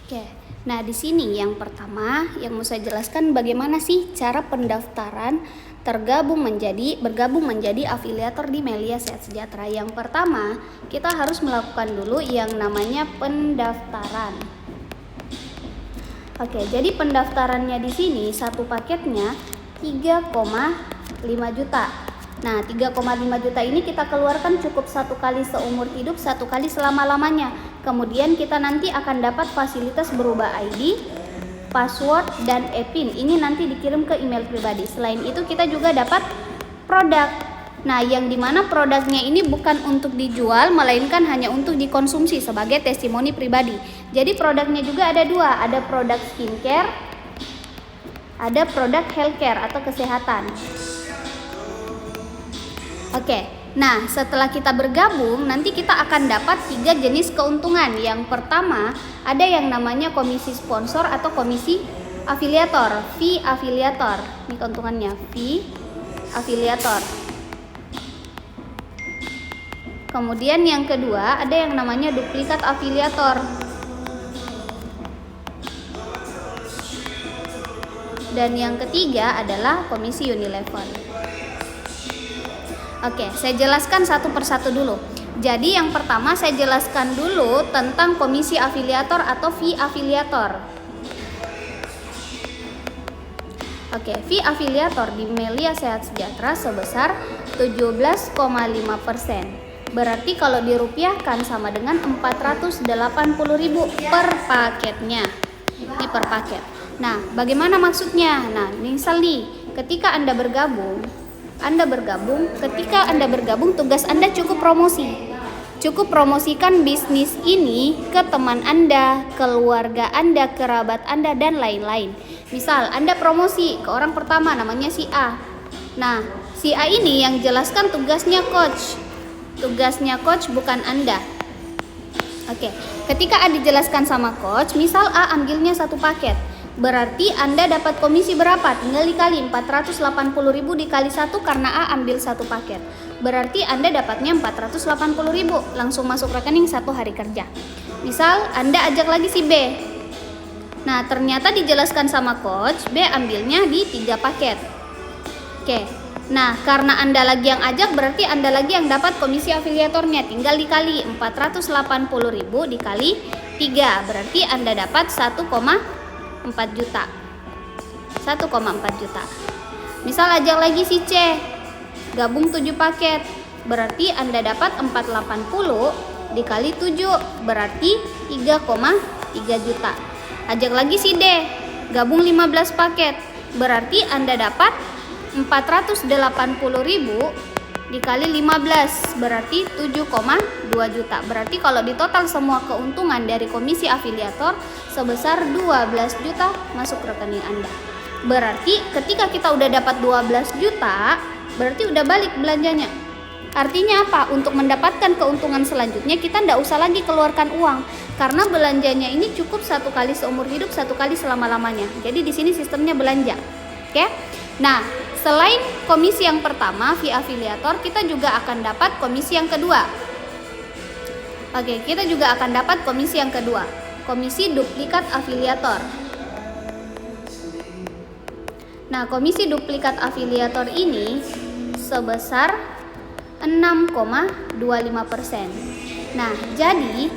Oke, nah di sini yang pertama yang mau saya jelaskan bagaimana sih cara pendaftaran bergabung menjadi afiliator di Melia Sehat Sejahtera. Yang pertama, kita harus melakukan dulu yang namanya pendaftaran. Oke, jadi pendaftarannya di sini satu paketnya 3,5 juta. Nah, 3,5 juta ini kita keluarkan cukup satu kali seumur hidup, satu kali selama-lamanya. Kemudian kita nanti akan dapat fasilitas berupa ID, password, dan e-PIN. Ini nanti dikirim ke email pribadi. Selain itu kita juga dapat produk. Nah, yang dimana produknya ini bukan untuk dijual, melainkan hanya untuk dikonsumsi sebagai testimoni pribadi. Jadi produknya juga ada dua, ada produk skincare, ada produk healthcare atau kesehatan. Oke, nah setelah kita bergabung nanti kita akan dapat 3 jenis keuntungan. Yang pertama ada yang namanya komisi sponsor atau komisi afiliator, fee afiliator. Ini keuntungannya, fee afiliator. Kemudian yang kedua ada yang namanya duplikat afiliator. Dan yang ketiga adalah komisi Unilever. Oke, saya jelaskan satu persatu dulu. Jadi yang pertama saya jelaskan dulu tentang komisi afiliator atau fee afiliator. Oke, fee afiliator di Melia Sehat Sejahtera sebesar 17,5%. Berarti kalau dirupiahkan sama dengan 480.000 per paketnya. Ini per paket. Nah, bagaimana maksudnya? Nah, misal nih, ketika Anda bergabung, ketika Anda bergabung tugas Anda cukup promosi. Cukup promosikan bisnis ini ke teman Anda, keluarga Anda, kerabat Anda, dan lain-lain. Misal Anda promosi ke orang pertama namanya si A. Nah, si A ini yang jelaskan tugasnya coach. Tugasnya coach bukan Anda. Oke, ketika A dijelaskan sama coach, misal A ambilnya satu paket. Berarti Anda dapat komisi berapa? Tinggal dikali 480.000 dikali 1 karena A ambil satu paket. Berarti Anda dapatnya 480.000 langsung masuk rekening 1 hari kerja. Misal Anda ajak lagi si B. Nah, ternyata dijelaskan sama coach, B ambilnya di 3 paket. Oke. Nah, karena Anda lagi yang ajak berarti Anda lagi yang dapat komisi afiliatornya. Tinggal dikali 480.000 dikali 3. Berarti Anda dapat 1,4 juta. Misal ajak lagi si C, gabung 7 paket, berarti Anda dapat 480 dikali 7, berarti 3,3 juta. Ajak lagi si D, gabung 15 paket, berarti Anda dapat 480.000 dikali 15 berarti 7,2 juta. Berarti kalau ditotal semua keuntungan dari komisi afiliator sebesar 12 juta masuk rekening Anda. Berarti ketika kita udah dapat 12 juta, berarti udah balik belanjanya. Artinya apa? Untuk mendapatkan keuntungan selanjutnya kita tidak usah lagi keluarkan uang karena belanjanya ini cukup satu kali seumur hidup, satu kali selama-lamanya. Jadi di sini sistemnya belanja. Oke? Nah, selain komisi yang pertama, fee afiliator, kita juga akan dapat komisi yang kedua. Oke, kita juga akan dapat komisi yang kedua, komisi duplikat afiliator. Nah, komisi duplikat afiliator ini sebesar 6,25%. Nah, jadi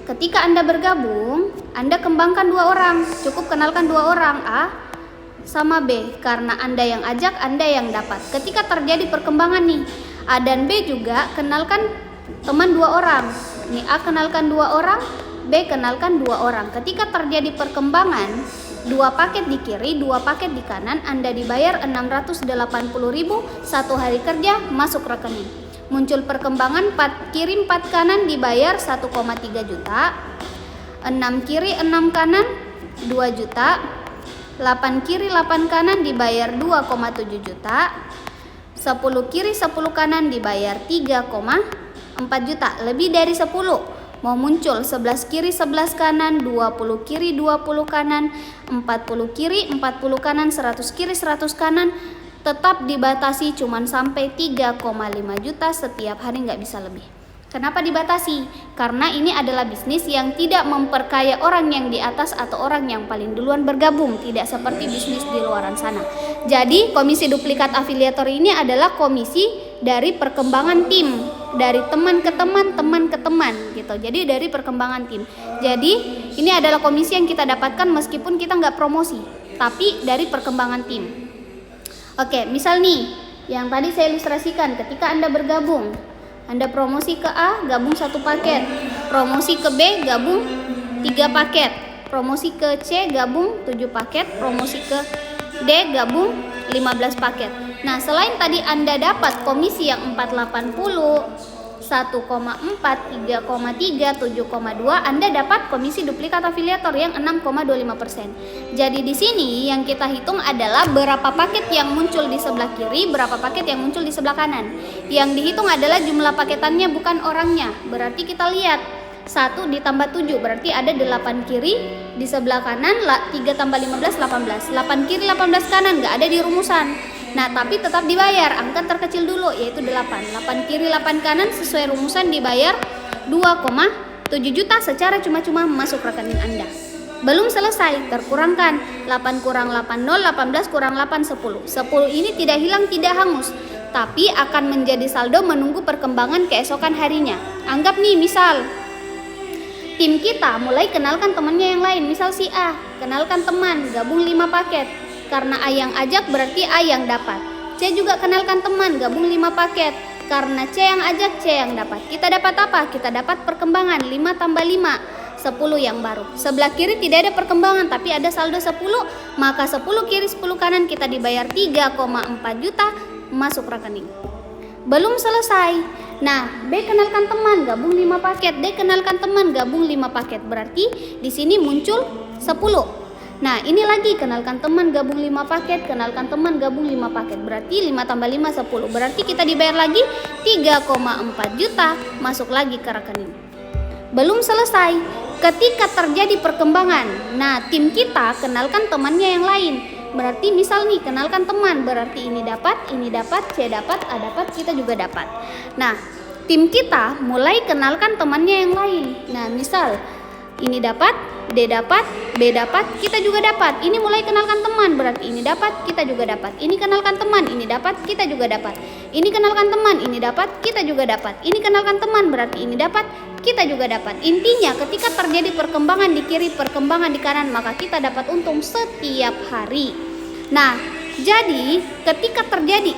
ketika Anda bergabung, Anda kembangkan 2 orang, cukup kenalkan 2 orang, A sama B, karena Anda yang ajak, Anda yang dapat. Ketika terjadi perkembangan nih, A dan B juga kenalkan teman 2 orang. Nih A kenalkan 2 orang, B kenalkan 2 orang. Ketika terjadi perkembangan, 2 paket di kiri, 2 paket di kanan, Anda dibayar 680.000 1 hari kerja masuk rekening. Muncul perkembangan 4 kiri 4 kanan dibayar 1,3 juta. 6 kiri 6 kanan 2 juta. 8 kiri 8 kanan dibayar 2,7 juta. 10 kiri 10 kanan dibayar 3,4 juta. Lebih dari 10. Mau muncul 11 kiri 11 kanan, 20 kiri 20 kanan, 40 kiri 40 kanan, 100 kiri 100 kanan, tetap dibatasi cuman sampai 3,5 juta setiap hari, nggak bisa lebih. Kenapa dibatasi? Karena ini adalah bisnis yang tidak memperkaya orang yang di atas atau orang yang paling duluan bergabung, tidak seperti bisnis di luaran sana. Jadi komisi duplikat afiliator ini adalah komisi dari perkembangan tim, dari teman ke teman gitu. Jadi dari perkembangan tim. Jadi ini adalah komisi yang kita dapatkan meskipun kita nggak promosi, tapi dari perkembangan tim. Oke, misal nih yang tadi saya ilustrasikan, ketika Anda bergabung, Anda promosi ke A, gabung 1 paket, promosi ke B, gabung 3 paket, promosi ke C, gabung 7 paket, promosi ke D, gabung 15 paket. Nah, selain tadi Anda dapat komisi yang 480, 1,4, 3,3, 7,2, Anda dapat komisi duplikat afiliator yang 6,25%. Jadi di sini yang kita hitung adalah berapa paket yang muncul di sebelah kiri, berapa paket yang muncul di sebelah kanan. Yang dihitung adalah jumlah paketannya, bukan orangnya. Berarti kita lihat 1 ditambah 7, berarti ada 8 kiri di sebelah kanan, 3 tambah 15, 18. 8 kiri, 18 kanan, nggak ada di rumusan. Nah, tapi tetap dibayar, angka terkecil dulu yaitu 8. 8 kiri, 8 kanan sesuai rumusan dibayar 2,7 juta secara cuma-cuma masuk rekening Anda. Belum selesai, terkurangkan 8 kurang 8, 0, 18 kurang 8, 10. 10 ini tidak hilang, tidak hangus, tapi akan menjadi saldo menunggu perkembangan keesokan harinya. Anggap nih, misal tim kita mulai kenalkan temannya yang lain, misal si A, kenalkan teman, gabung 5 paket. Karena A yang ajak berarti A yang dapat. C juga kenalkan teman, gabung 5 paket. Karena C yang ajak, C yang dapat. Kita dapat apa? Kita dapat perkembangan 5 tambah 5, 10 yang baru. Sebelah kiri tidak ada perkembangan tapi ada saldo 10, maka 10 kiri 10 kanan kita dibayar 3,4 juta masuk rekening. Belum selesai. Nah, B kenalkan teman, gabung 5 paket. D kenalkan teman, gabung 5 paket. Berarti di sini muncul 10. Nah, ini lagi kenalkan teman, gabung 5 paket, kenalkan teman, gabung 5 paket. Berarti 5 tambah 5, 10. Berarti kita dibayar lagi 3,4 juta masuk lagi ke rekening. Belum selesai. Ketika terjadi perkembangan, nah tim kita kenalkan temannya yang lain. Berarti misal nih kenalkan teman, berarti ini dapat, C dapat, A dapat, kita juga dapat. Nah, tim kita mulai kenalkan temannya yang lain. Nah, misal ini dapat, D dapat, B dapat, kita juga dapat. Ini mulai kenalkan teman, berarti ini dapat, kita juga dapat. Ini kenalkan teman, ini dapat, kita juga dapat. Ini kenalkan teman, ini dapat, kita juga dapat. Ini kenalkan teman, berarti ini dapat, kita juga dapat. Intinya ketika terjadi perkembangan di kiri, perkembangan di kanan, maka kita dapat untung setiap hari. Nah, jadi ketika terjadi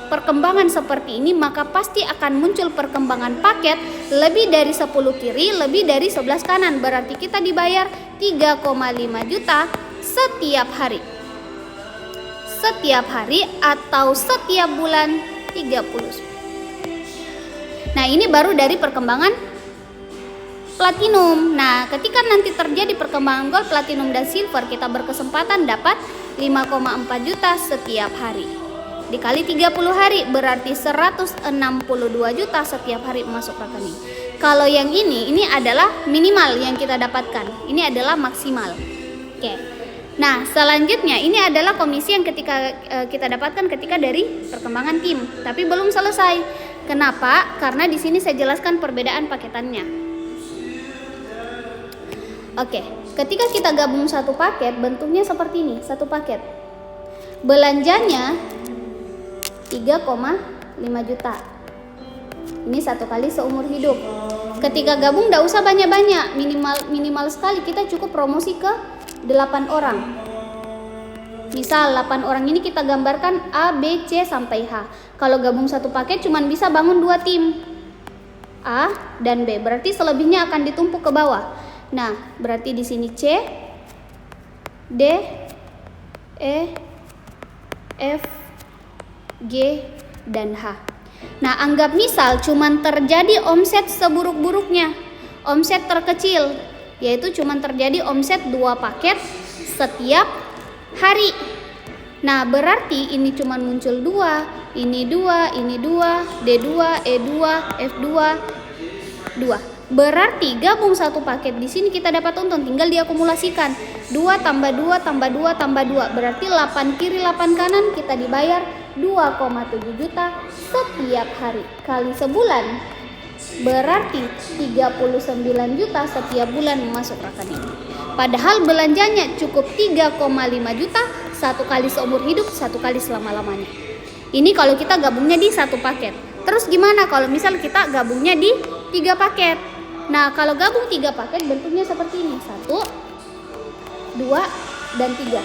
perkembangan seperti ini, maka pasti akan muncul perkembangan paket lebih dari 10 kiri, lebih dari 11 kanan. Berarti kita dibayar 3,5 juta setiap hari. Setiap hari atau setiap bulan 30. Nah, ini baru dari perkembangan platinum. Nah, ketika nanti terjadi perkembangan gold, platinum, dan silver, kita berkesempatan dapat 5,4 juta setiap hari. Dikali 30 hari berarti 162 juta setiap hari masuk rekening. Kalau yang ini adalah minimal yang kita dapatkan. Ini adalah maksimal. Oke. Nah, selanjutnya ini adalah komisi yang kita dapatkan ketika dari perkembangan tim, tapi belum selesai. Kenapa? Karena di sini saya jelaskan perbedaan paketannya. Oke, ketika kita gabung 1 paket, bentuknya seperti ini, 1 paket. Belanjanya 3,5 juta. Ini 1 kali seumur hidup. Ketika gabung tidak usah banyak-banyak, minimal sekali kita cukup promosi ke 8 orang. Misal 8 orang ini kita gambarkan A, B, C sampai H. Kalau gabung 1 paket cuman bisa bangun 2 tim, A dan B. Berarti selebihnya akan ditumpuk ke bawah. Nah, berarti di sini C, D, E, F, G, dan H. Nah, anggap misal cuman terjadi omset seburuk-buruknya, omset terkecil, yaitu cuman terjadi omset 2 paket setiap hari. Nah, berarti ini cuman muncul 2, ini 2, ini 2, D2, E2, F2, 2. Berarti gabung 1 paket di sini kita dapat untung, tinggal diakumulasikan. 2 tambah 2 tambah 2 tambah 2. Berarti 8 kiri 8 kanan kita dibayar 2,7 juta setiap hari. Kali sebulan berarti 39 juta setiap bulan masuk rekening. Padahal belanjanya cukup 3,5 juta satu kali seumur hidup, satu kali selama-lamanya. Ini kalau kita gabungnya di satu paket. Terus gimana kalau misal kita gabungnya di 3 paket? Nah, kalau gabung 3 paket bentuknya seperti ini. 1, 2, dan 3.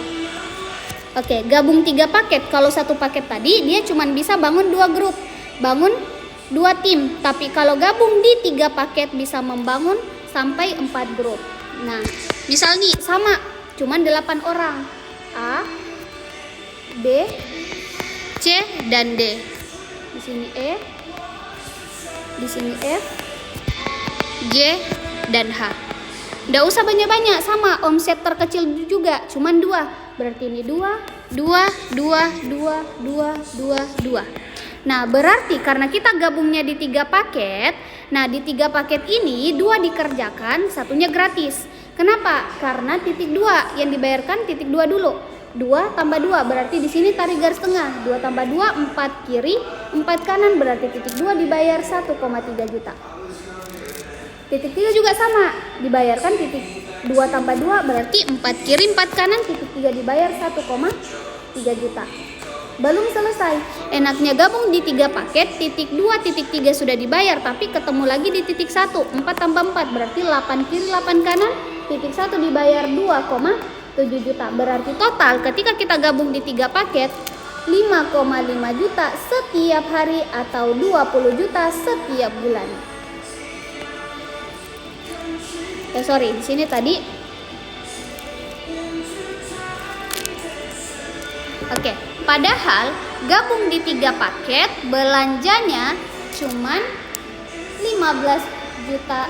Oke, gabung 3 paket. Kalau satu paket tadi dia cuma bisa bangun 2 grup, bangun 2 tim. Tapi kalau gabung di 3 paket bisa membangun sampai 4 grup. Nah, misal nih sama, cuma 8 orang. A, B, C, dan D. Di sini E, di sini F, G, dan H. Nggak usah banyak-banyak, sama omset terkecil juga, cuman 2. Berarti ini 2, 2, 2, 2, 2, 2, 2. Nah, berarti karena kita gabungnya di 3 paket, nah di 3 paket ini 2 dikerjakan, satunya gratis. Kenapa? Karena titik 2 yang dibayarkan titik 2 dulu. 2 tambah 2 berarti di sini tarik garis tengah. 2 tambah 2 4 kiri, 4 kanan berarti titik 2 dibayar 1,3 juta. Titik 3 juga sama, dibayarkan titik 2 tambah 2 berarti 4 kiri 4 kanan, titik 3 dibayar 1,3 juta. Belum selesai. Enaknya gabung di 3 paket, titik 2, titik 3 sudah dibayar, tapi ketemu lagi di titik 1. 4 tambah 4 berarti 8 kiri 8 kanan, titik 1 dibayar 2,7 juta. Berarti total ketika kita gabung di 3 paket 5,5 juta setiap hari atau 20 juta setiap bulan. Sorry, di sini tadi. Oke, padahal gabung di 3 paket belanjanya cuman 15 juta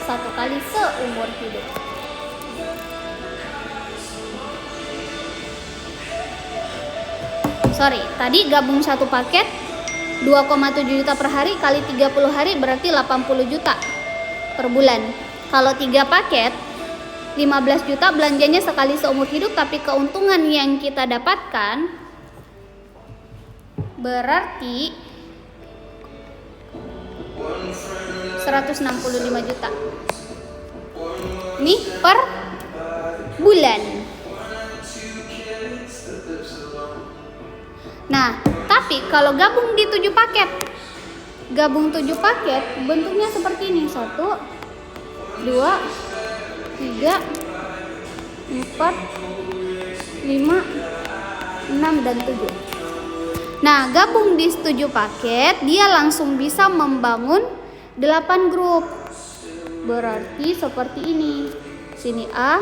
satu kali seumur hidup. Sorry, tadi gabung satu paket 2,7 juta per hari kali 30 hari berarti 80 juta per bulan. Kalau 3 paket 15 juta belanjanya sekali seumur hidup, tapi keuntungan yang kita dapatkan berarti 165 juta. Ini per bulan. Nah, tapi kalau gabung di 7 paket, gabung 7 paket bentuknya seperti ini. 1, 2, 3, 4, 5, 6, dan 7. Nah, gabung di 7 paket, dia langsung bisa membangun 8 grup. Berarti seperti ini. Sini A,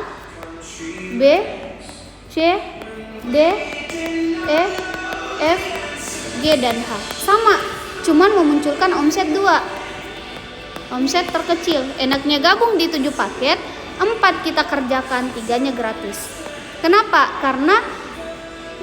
B, C, D, E, F, G, dan H. Sama, cuman memunculkan omset 2. Omset terkecil. Enaknya gabung di 7 paket, 4 kita kerjakan, 3-nya gratis. Kenapa? Karena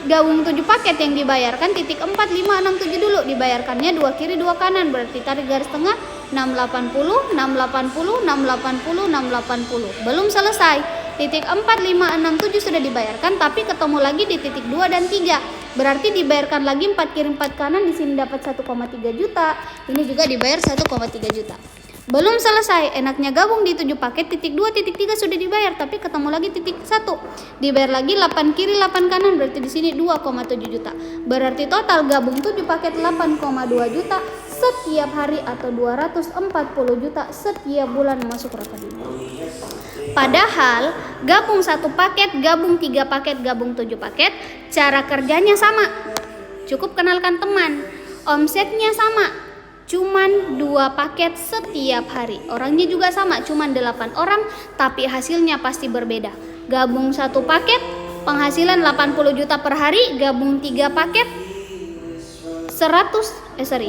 gabung 7 paket yang dibayarkan titik 4, 5, 6, 7 dulu. Dibayarkannya 2 kiri 2 kanan, berarti tarik garis tengah 680, 680, 680, 680. Belum selesai. Titik 4, 5, 6, 7 sudah dibayarkan, tapi ketemu lagi di titik 2 dan 3. Berarti dibayarkan lagi 4 kiri 4 kanan, di sini dapat 1,3 juta. Ini juga dibayar 1,3 juta. Belum selesai. Enaknya gabung di 7 paket, titik 2, titik 3 sudah dibayar, tapi ketemu lagi titik 1. Dibayar lagi 8 kiri 8 kanan, berarti di sini 2,7 juta. Berarti total gabung 7 paket 8,2 juta setiap hari atau 240 juta setiap bulan masuk rekening. Padahal gabung 1 paket, gabung 3 paket, gabung 7 paket, cara kerjanya sama. Cukup kenalkan teman. Omsetnya sama. Cuman 2 paket setiap hari. Orangnya juga sama, cuman 8 orang, tapi hasilnya pasti berbeda. Gabung 1 paket, penghasilan 80 juta per hari. Gabung 3 paket 5,5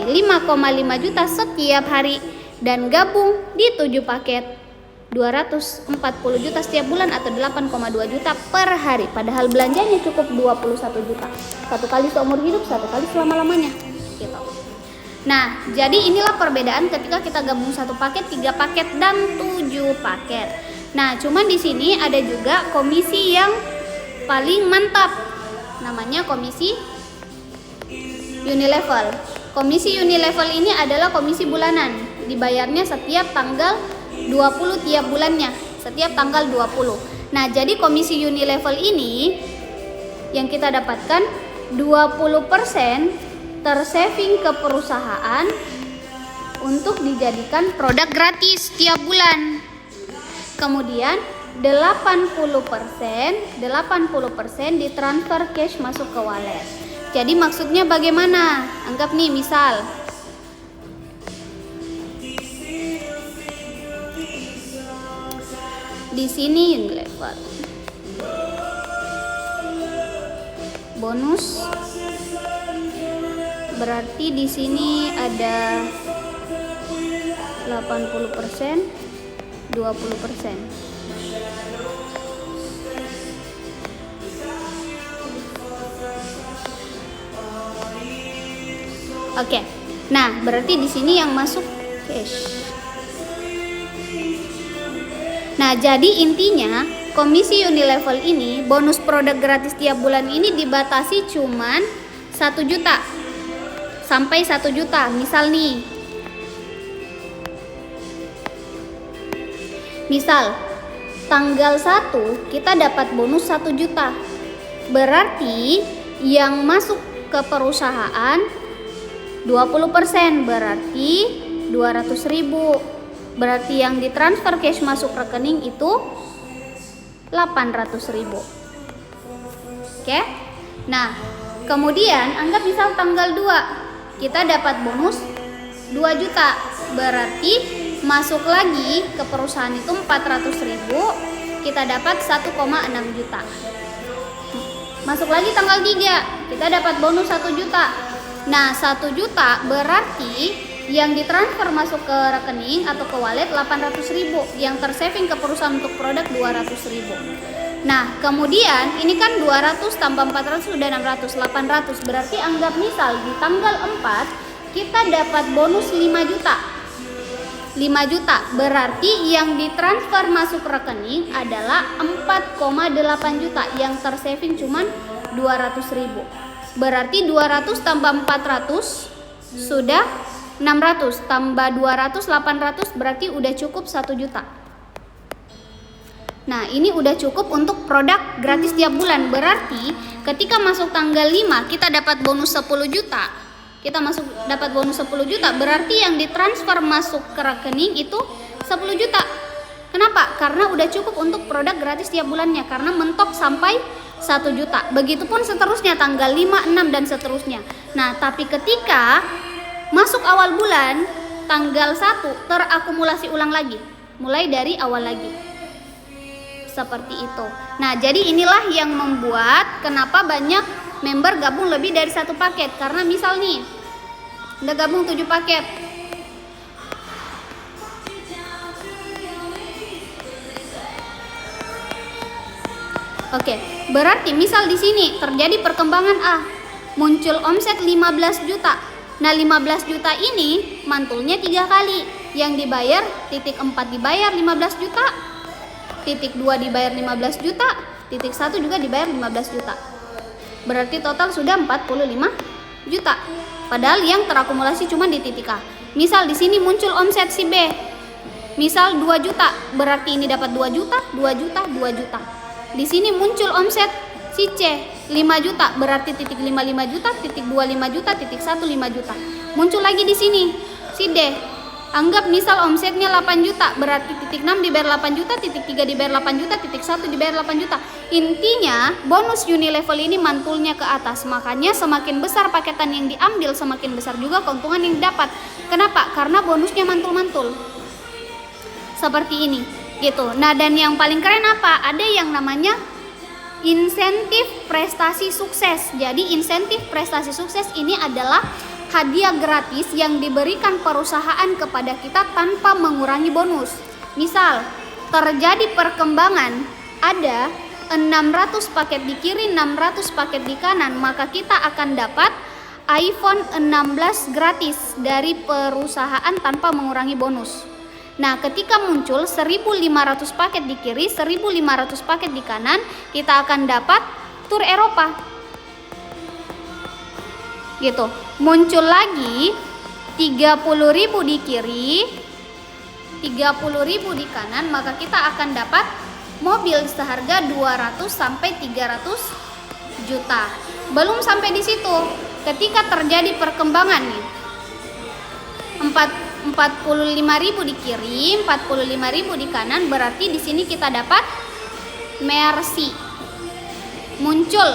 juta setiap hari. Dan gabung di 7 paket 240 juta setiap bulan atau 8,2 juta per hari. Padahal belanjanya cukup 21 juta. Satu kali seumur hidup, satu kali selama-lamanya. Gitu. Nah, jadi inilah perbedaan ketika kita gabung 1 paket, 3 paket, dan 7 paket. Nah, cuman di sini ada juga komisi yang paling mantap. Namanya komisi Unilevel. Komisi Unilevel ini adalah komisi bulanan. dibayarnya setiap tanggal 20 tiap bulannya, setiap tanggal 20. Nah, jadi komisi Unilevel ini yang kita dapatkan 20% tersaving ke perusahaan untuk dijadikan produk gratis tiap bulan. Kemudian 80% ditransfer cash masuk ke wallet. Jadi maksudnya bagaimana? Anggap nih misal di sini Unilevel bonus, berarti di sini ada 80%, 20%. Oke. Nah, berarti di sini yang masuk cash. Nah, jadi intinya komisi Unilevel ini bonus produk gratis tiap bulan ini dibatasi cuman 1 juta sampai 1 juta. Misal nih, misal tanggal 1 kita dapat bonus 1 juta. Berarti yang masuk ke perusahaan 20%, berarti 200.000. Berarti yang ditransfer cash masuk rekening itu 800.000. Oke. Nah, kemudian anggap misal tanggal 2 kita dapat bonus 2 juta. Berarti masuk lagi ke perusahaan itu 400.000, kita dapat 1,6 juta. Masuk lagi tanggal 3 kita dapat bonus 1 juta. Nah, 1 juta berarti yang ditransfer masuk ke rekening atau ke wallet 800.000, yang tersaving ke perusahaan untuk produk 200.000. Nah, kemudian ini kan 200 tambah 400 sudah 600, 800. Berarti anggap misal di tanggal 4 kita dapat bonus 5 juta. 5 juta berarti yang ditransfer masuk rekening adalah 4,8 juta, yang tersaving cuman 200.000. Berarti 200 tambah 400 sudah 600, tambah 200 800, berarti udah cukup 1 juta. Nah, ini udah cukup untuk produk gratis tiap bulan. Berarti ketika masuk tanggal 5 kita dapat bonus 10 juta. Kita dapat bonus 10 juta, berarti yang ditransfer masuk ke rekening itu 10 juta. Kenapa? Karena udah cukup untuk produk gratis tiap bulannya, karena mentok sampai 1 juta. Begitupun seterusnya tanggal 5, 6 dan seterusnya. Nah, tapi ketika masuk awal bulan, tanggal 1 terakumulasi ulang lagi, mulai dari awal lagi. Seperti itu. Nah, jadi inilah yang membuat kenapa banyak member gabung lebih dari 1 paket. Karena misal nih, udah gabung 7 paket. Oke, berarti misal di sini terjadi perkembangan A, muncul omset 15 juta. Nah, 15 juta ini mantulnya 3 kali. Yang dibayar titik 4 dibayar 15 juta, titik 2 dibayar 15 juta, titik 1 juga dibayar 15 juta. Berarti total sudah 45 juta. Padahal yang terakumulasi cuma di titik A. Misal di sini muncul omset si B. Misal 2 juta, berarti ini dapat 2 juta, 2 juta, 2 juta. Di sini muncul omset si C 5 juta, berarti titik 5 5 juta, titik 2 5 juta, titik 1 5 juta. Muncul lagi di sini si D. Anggap misal omsetnya 8 juta, berarti titik 6 dibayar 8 juta, titik 3 dibayar 8 juta, titik 1 dibayar 8 juta. Intinya bonus Unilevel ini mantulnya ke atas. Makanya semakin besar paketan yang diambil, semakin besar juga keuntungan yang didapat. Kenapa? Karena bonusnya mantul-mantul. Seperti ini gitu. Nah, dan yang paling keren apa? Ada yang namanya insentif prestasi sukses. Jadi insentif prestasi sukses ini adalah hadiah gratis yang diberikan perusahaan kepada kita tanpa mengurangi bonus. Misal terjadi perkembangan, ada 600 paket di kiri, 600 paket di kanan, maka kita akan dapat iPhone 16 gratis dari perusahaan tanpa mengurangi bonus. Nah, ketika muncul 1.500 paket di kiri, 1.500 paket di kanan, kita akan dapat tur Eropa. Gitu. Muncul lagi 30.000 di kiri, 30.000 di kanan, maka kita akan dapat mobil seharga 200 sampai 300 juta. Belum sampai di situ, ketika terjadi perkembangan nih, 45.000 di kiri, 45.000 di kanan, berarti di sini kita dapat Mercy. Muncul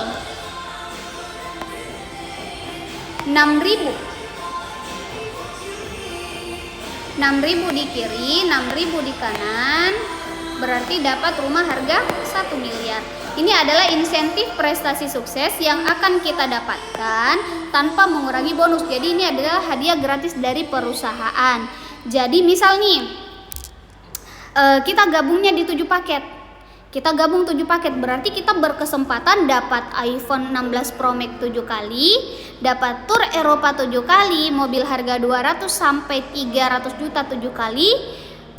6.000 di kiri, 6.000 di kanan, berarti dapat rumah harga 1 miliar. Ini adalah insentif prestasi sukses yang akan kita dapatkan tanpa mengurangi bonus. Jadi ini adalah hadiah gratis dari perusahaan. Jadi misal nih, kita gabungnya di 7 paket. Kita gabung 7 paket, berarti kita berkesempatan dapat iPhone 16 Pro Max 7 kali, dapat tur Eropa 7 kali, mobil harga 200 sampai 300 juta 7 kali,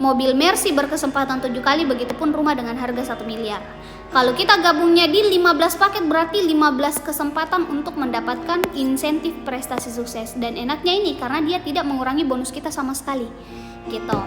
mobil Mercy berkesempatan 7 kali, begitupun rumah dengan harga 1 miliar. Kalau kita gabungnya di 15 paket, berarti 15 kesempatan untuk mendapatkan insentif prestasi sukses. Dan enaknya ini karena dia tidak mengurangi bonus kita sama sekali. Gitu.